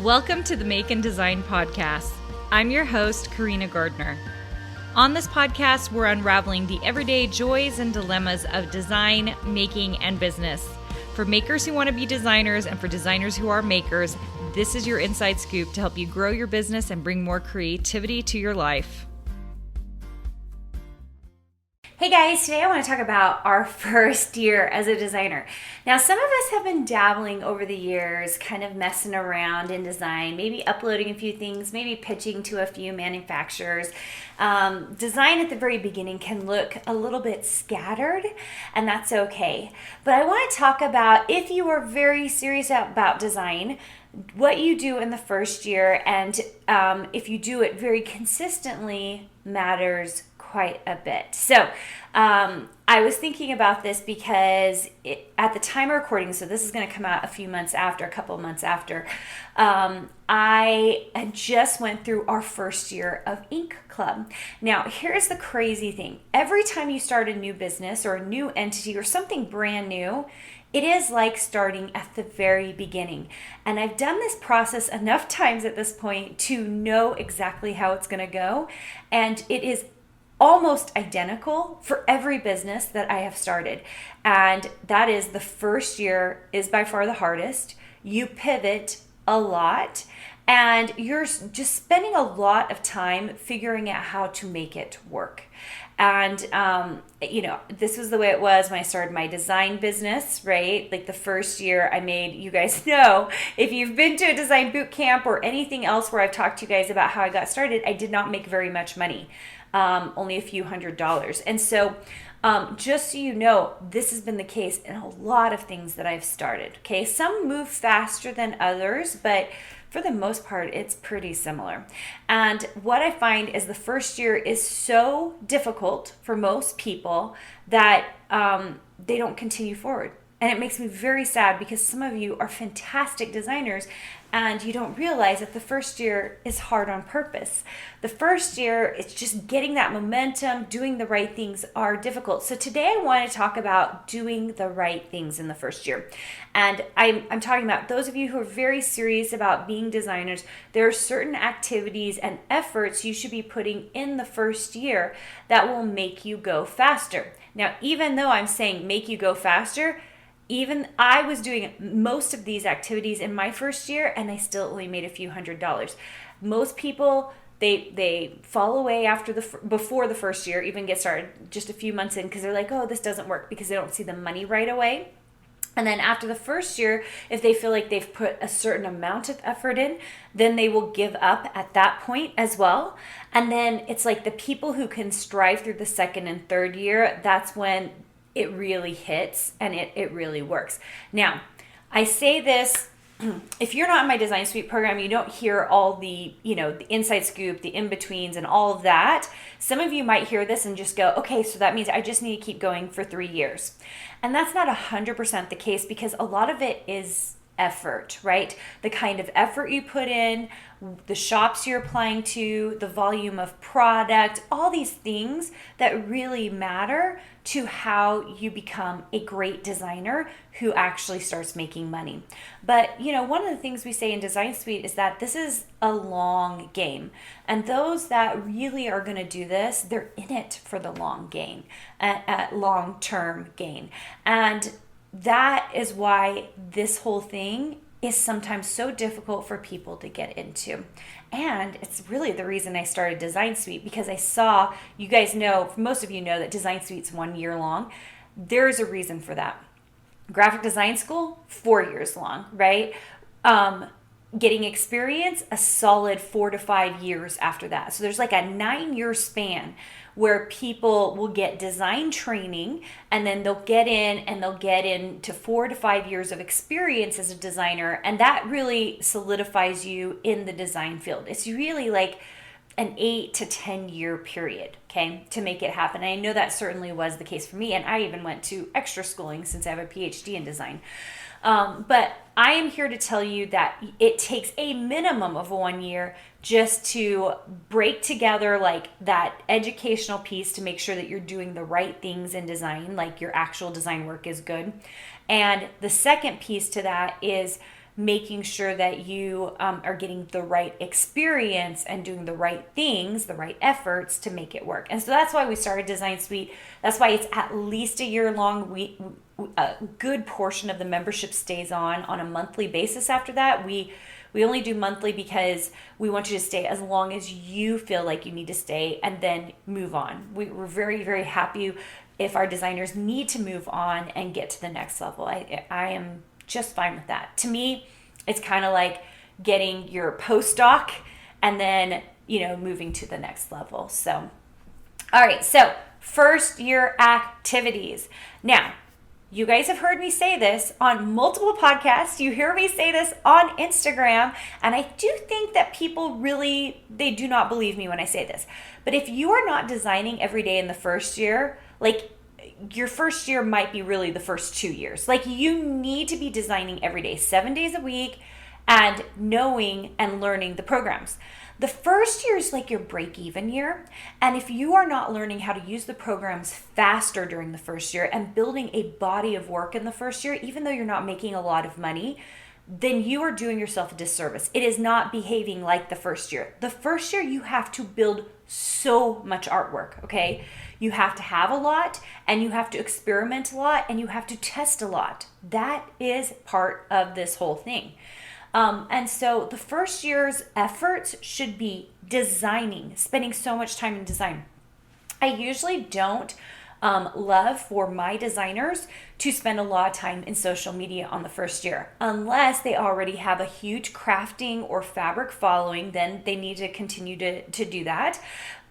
Welcome to the Make and Design Podcast. I'm your host, Carina Gardner. On this podcast, we're unraveling the everyday joys and dilemmas of design, making, and business. For makers who want to be designers and for designers who are makers, this is your inside scoop to help you grow your business and bring more creativity to your life. Hey guys, today I want to talk about our first year as a designer. Now, some of us have been dabbling over the years, kind of messing around in design, maybe uploading a few things, maybe pitching to a few manufacturers. Design at the very beginning can look a little bit scattered, and that's okay. But I want to talk about, if you are very serious about design, what you do in the first year, and if you do it very consistently, matters quite a bit. So I was thinking about this because at the time of recording, so this is going to come out a couple months after, I had just went through our first year of Ink Club. Now, here's the crazy thing. Every time you start a new business or a new entity or something brand new, it is like starting at the very beginning. And I've done this process enough times at this point to know exactly how it's going to go. And it is almost identical for every business that I have started. And that is, the first year is by far the hardest. You pivot a lot and you're just spending a lot of time figuring out how to make it work. And, this was the way it was when I started my design business, right? Like the first year I made, you guys know, if you've been to a design boot camp or anything else where I've talked to you guys about how I got started, I did not make very much money. Only a few $100s. And so just so you know, this has been the case in a lot of things that I've started. Okay, some move faster than others, but for the most part, it's pretty similar. And what I find is the first year is so difficult for most people that they don't continue forward. And it makes me very sad because some of you are fantastic designers and you don't realize that the first year is hard on purpose. The first year, it's just getting that momentum, doing the right things are difficult. So today I want to talk about doing the right things in the first year. And I'm talking about those of you who are very serious about being designers. There are certain activities and efforts you should be putting in the first year that will make you go faster. Now, even though I'm saying make you go faster, even I was doing most of these activities in my first year and I still only made a few $100s. Most people, they fall away before the first year even get started, just a few months in, because they're like, oh, this doesn't work, because they don't see the money right away. And then after the first year, if they feel like they've put a certain amount of effort in, then they will give up at that point as well. And then it's like the people who can strive through the second and third year, that's when it really hits and it really works. Now, I say this, if you're not in my Design Suite program, you don't hear all the inside scoop, the in-betweens and all of that. Some of you might hear this and just go, okay, so that means I just need to keep going for 3 years. And that's not 100% the case, because a lot of it is effort, right? The kind of effort you put in, the shops you're applying to, the volume of product, all these things that really matter to how you become a great designer who actually starts making money. But, one of the things we say in Design Suite is that this is a long game. And those that really are going to do this, they're in it for the long long-term gain. And that is why this whole thing is sometimes so difficult for people to get into. And it's really the reason I started Design Suite, because I saw, you guys know, most of you know that Design Suite's 1 year long. There's a reason for that. Graphic design school, 4 years long, right? Getting experience, a solid 4 to 5 years after that. So there's like a 9-year span where people will get design training and then they'll get into 4 to 5 years of experience as a designer. And that really solidifies you in the design field. It's really like an 8 to 10 year period, okay, to make it happen. And I know that certainly was the case for me. And I even went to extra schooling since I have a Ph.D. in design. But I am here to tell you that it takes a minimum of 1 year just to break together like that educational piece to make sure that you're doing the right things in design, like your actual design work is good. And the second piece to that is making sure that you are getting the right experience and doing the right things, the right efforts to make it work. And so that's why we started Design Suite. That's why it's at least a year long. A good portion of the membership stays on a monthly basis after that. We only do monthly because we want you to stay as long as you feel like you need to stay and then move on. We're very, very happy if our designers need to move on and get to the next level. I am just fine with that. To me, it's kind of like getting your postdoc and then, moving to the next level. So, all right. So first year activities. Now, you guys have heard me say this on multiple podcasts. You hear me say this on Instagram. And I do think that people they do not believe me when I say this. But if you are not designing every day in the first year, like your first year might be really the first 2 years. Like you need to be designing every day, 7 days a week, and knowing and learning the programs. The first year is like your break-even year. And if you are not learning how to use the programs faster during the first year and building a body of work in the first year, even though you're not making a lot of money, then you are doing yourself a disservice. It is not behaving like the first year. The first year, you have to build so much artwork, okay? You have to have a lot, and you have to experiment a lot, and you have to test a lot. That is part of this whole thing. And so the first year's efforts should be designing, spending so much time in design. I usually don't love for my designers to spend a lot of time in social media on the first year. Unless they already have a huge crafting or fabric following, then they need to continue to do that.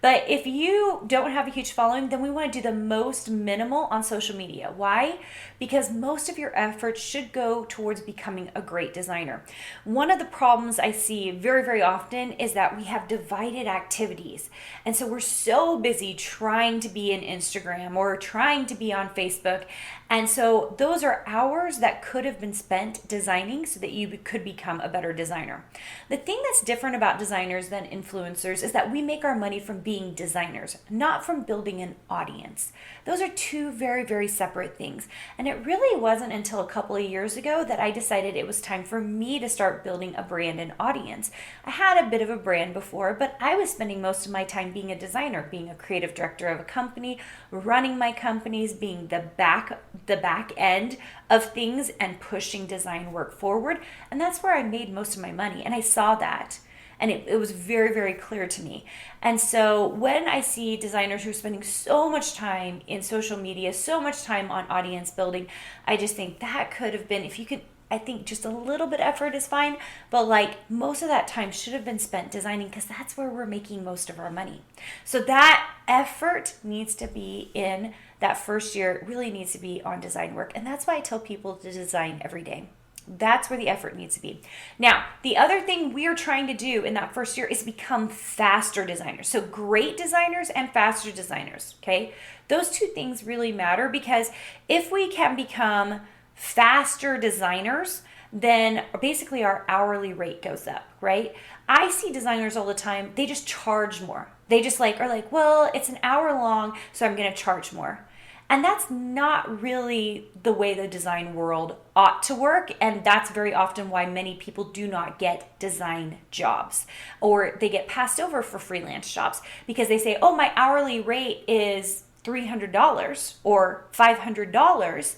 But if you don't have a huge following, then we want to do the most minimal on social media. Why? Because most of your efforts should go towards becoming a great designer. One of the problems I see very, very often is that we have divided activities. And so we're so busy trying to be in Instagram or trying to be on Facebook. And so those are hours that could have been spent designing so that you could become a better designer. The thing that's different about designers than influencers is that we make our money from being designers, not from building an audience. Those are two very, very separate things. And it really wasn't until a couple of years ago that I decided it was time for me to start building a brand and audience. I had a bit of a brand before, but I was spending most of my time being a designer, being a creative director of a company, running my companies, being the back end of things and pushing design work forward. And that's where I made most of my money. And I saw that. And it was very, very clear to me. And so when I see designers who are spending so much time in social media, so much time on audience building, I just think that could have been, if you could, I think just a little bit effort is fine, but like most of that time should have been spent designing because that's where we're making most of our money. So that effort needs to be in that first year. It really needs to be on design work. And that's why I tell people to design every day. That's where the effort needs to be. Now, the other thing we are trying to do in that first year is become faster designers. So great designers and faster designers, okay? Those two things really matter because if we can become faster designers, then basically our hourly rate goes up, right? I see designers all the time, they just charge more. They just are like, well, it's an hour long, so I'm going to charge more. And that's not really the way the design world ought to work. And that's very often why many people do not get design jobs, or they get passed over for freelance jobs because they say, oh, my hourly rate is $300 or $500.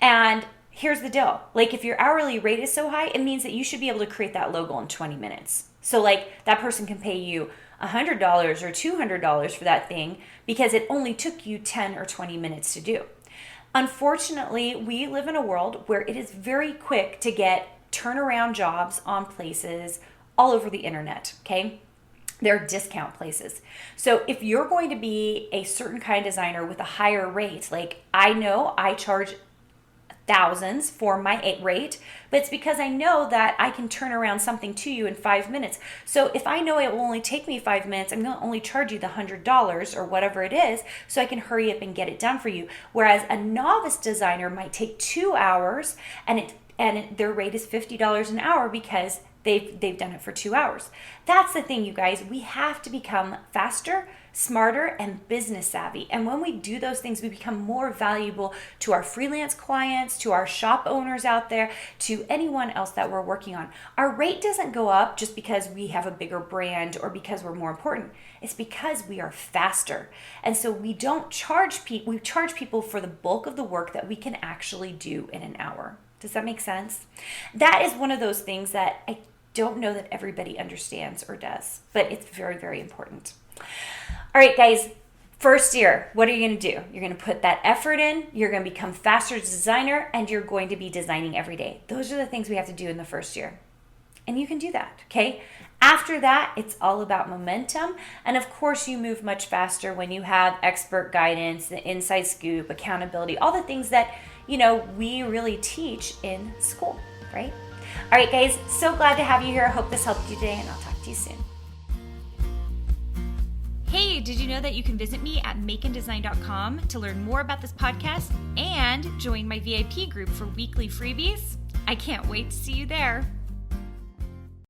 And here's the deal. Like if your hourly rate is so high, it means that you should be able to create that logo in 20 minutes. So like that person can pay you $100 or $200 for that thing because it only took you 10 or 20 minutes to do. Unfortunately, we live in a world where it is very quick to get turnaround jobs on places all over the internet, okay? They're discount places. So if you're going to be a certain kind of designer with a higher rate, like I know I charge thousands for my rate, but it's because I know that I can turn around something to you in 5 minutes. So if I know it will only take me 5 minutes, I'm going to only charge you the $100 or whatever it is so I can hurry up and get it done for you. Whereas a novice designer might take 2 hours and and their rate is $50 an hour because they've done it for 2 hours. That's the thing, you guys. We have to become faster, smarter, and business savvy. And when we do those things, we become more valuable to our freelance clients, to our shop owners out there, to anyone else that we're working on. Our rate doesn't go up just because we have a bigger brand or because we're more important. It's because we are faster. And so we don't charge people, we charge people for the bulk of the work that we can actually do in an hour. Does that make sense? That is one of those things that I don't know that everybody understands or does, but it's very, very important. All right, guys, first year, what are you going to do? You're going to put that effort in, you're going to become faster as a designer, and you're going to be designing every day. Those are the things we have to do in the first year. And you can do that, okay? After that, it's all about momentum. And of course, you move much faster when you have expert guidance, the inside scoop, accountability, all the things that, we really teach in school, right? All right, guys, so glad to have you here. I hope this helped you today, and I'll talk to you soon. Hey, did you know that you can visit me at makeanddesign.com to learn more about this podcast and join my VIP group for weekly freebies? I can't wait to see you there.